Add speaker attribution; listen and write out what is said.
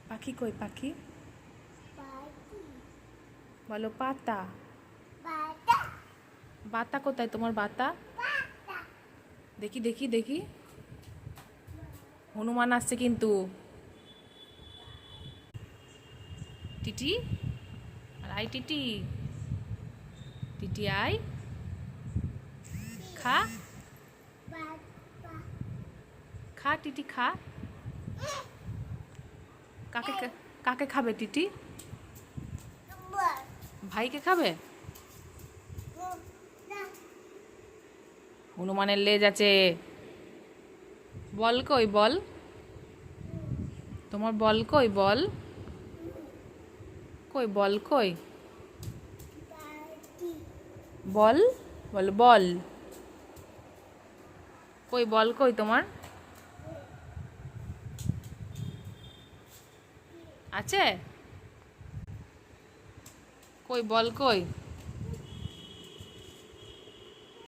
Speaker 1: পাখি কই পাখি? বলো পাতা। বাতা কোথায় তোমার বাতা? দেখি দেখি দেখি। হনুমান আসছে কিন্তু। টিটি আর আই টিটি। টিটি আই। খা খা টিটি খা। কাকে কাকে খাবে টিটি? ভাইকে খাবে? হনুমানের লেজ আছে। বল কই বল? তোমার বল কই বল? কই বল কই? বল বল বল। কই বল কই তোমার? আছে? কই বল কই?